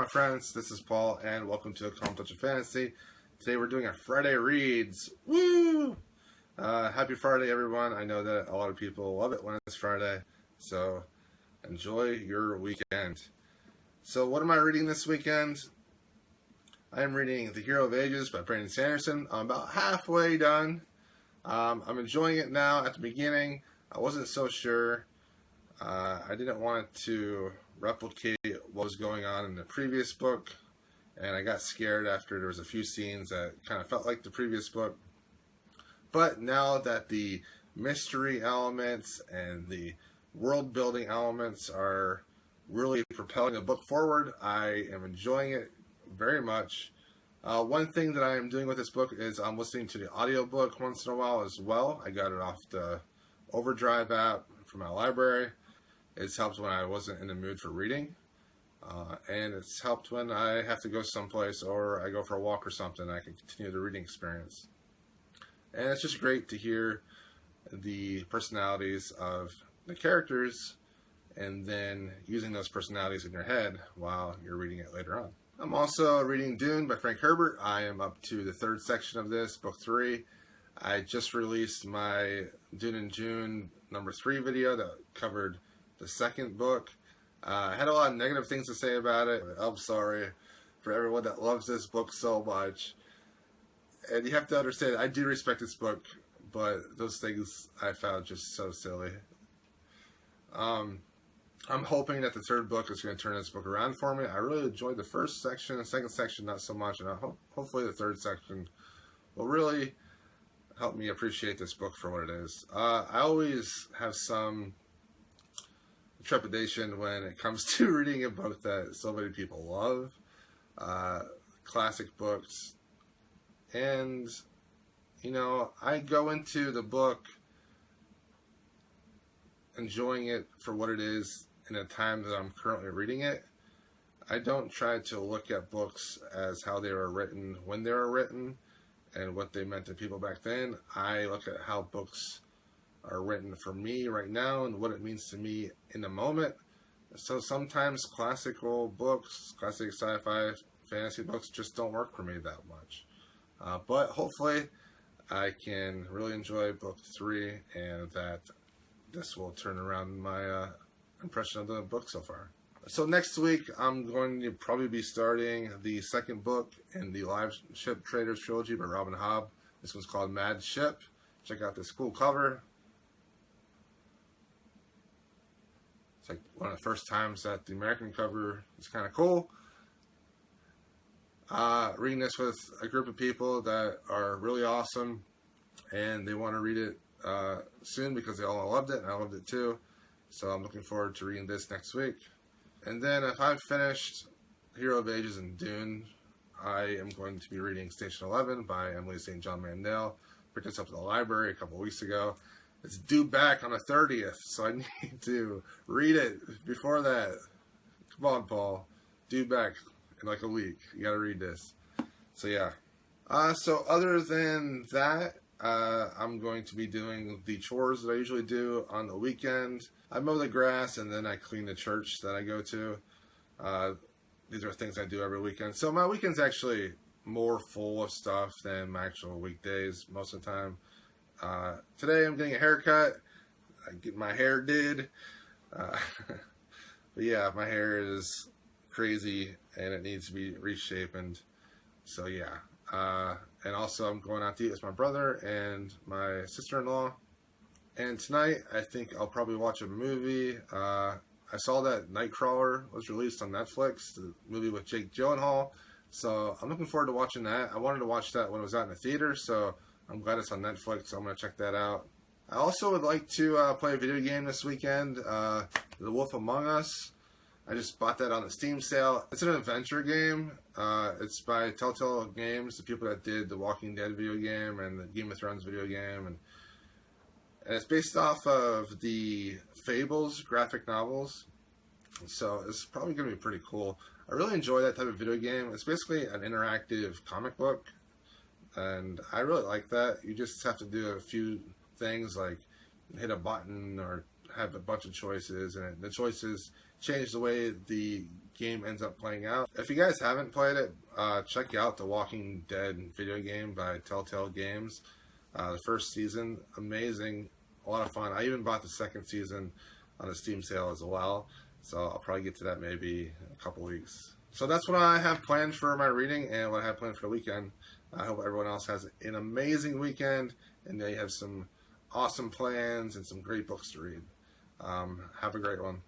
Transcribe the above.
my friends, this is Paul, and welcome to A Calm Touch of Fantasy. Today we're doing a Friday Reads. Woo! Happy Friday, everyone. I know that a lot of people love it when it's Friday, so enjoy your weekend. So what am I reading this weekend? I am reading The Hero of Ages by Brandon Sanderson. I'm about halfway done. I'm enjoying it now. At the beginning, I wasn't so sure. I didn't want to replicate what was going on in the previous book, and I got scared after there was a few scenes that kind of felt like the previous book. But now that the mystery elements and the world building elements are really propelling the book forward, I am enjoying it very much. One thing that I am doing with this book is I'm listening to the audiobook once in a while as well. I got it off the Overdrive app from my library. It's helped when I wasn't in the mood for reading, and it's helped when I have to go someplace or I go for a walk or something. I can continue the reading experience. And it's just great to hear the personalities of the characters and then using those personalities in your head while you're reading it later on. I'm also reading Dune by Frank Herbert. I am up to the third section of this, book 3. I just released my Dune in June number 3 video that covered the second book. I had a lot of negative things to say about it. I'm sorry for everyone that loves this book so much. And you have to understand, I do respect this book, but those things I found just so silly. I'm hoping that the third book is going to turn this book around for me. I really enjoyed the first section, the second section not so much, and hopefully the third section will really help me appreciate this book for what it is. I always have some trepidation when it comes to reading a book that so many people love, classic books, and you know, I go into the book enjoying it for what it is in a time that I'm currently reading it. I don't try to look at books as how they were written when they were written and what they meant to people back then. I look at how books are written for me right now and what it means to me in the moment. So sometimes classical books, classic sci-fi fantasy books just don't work for me that much. But hopefully I can really enjoy book 3 and that this will turn around my impression of the book so far. So next week I'm going to probably be starting the second book in the Live Ship Traders trilogy by Robin Hobb. This one's called Mad Ship. Check out this cool cover. It's like one of the first times that the American cover is kind of cool. Reading this with a group of people that are really awesome and they want to read it soon because they all loved it and I loved it too. So I'm looking forward to reading this next week. And then if I've finished Hero of Ages and Dune, I am going to be reading Station 11 by Emily St. John Mandel. Picked this up at the library a couple weeks ago. It's due back on the 30th, so I need to read it before that. Come on, Paul. Due back in like a week. You gotta read this. So yeah. So other than that, I'm going to be doing the chores that I usually do on the weekend. I mow the grass and then I clean the church that I go to. These are things I do every weekend. So my weekend's actually more full of stuff than my actual weekdays most of the time. Today I'm getting a haircut. I get my hair did. But yeah, my hair is crazy and it needs to be reshapened. So yeah. And also I'm going out to eat with my brother and my sister-in-law. And tonight I think I'll probably watch a movie. I saw that Nightcrawler was released on Netflix, the movie with Jake Gyllenhaal. So I'm looking forward to watching that. I wanted to watch that when it was out in the theater, so I'm glad it's on Netflix, so I'm going to check that out. I also would like to play a video game this weekend, The Wolf Among Us. I just bought that on the Steam sale. It's an adventure game. It's by Telltale Games, the people that did the Walking Dead video game and the Game of Thrones video game. And it's based off of the Fables graphic novels. So it's probably going to be pretty cool. I really enjoy that type of video game. It's basically an interactive comic book. And I really like that. You just have to do a few things like hit a button or have a bunch of choices, and the choices change the way the game ends up playing out. If you guys haven't played it, check out the Walking Dead video game by Telltale Games. The first season, amazing, a lot of fun. I even bought the second season on a Steam sale as well, so I'll probably get to that maybe in a couple weeks. So that's what I have planned for my reading and what I have planned for the weekend. I hope everyone else has an amazing weekend and they have some awesome plans and some great books to read. Have a great one.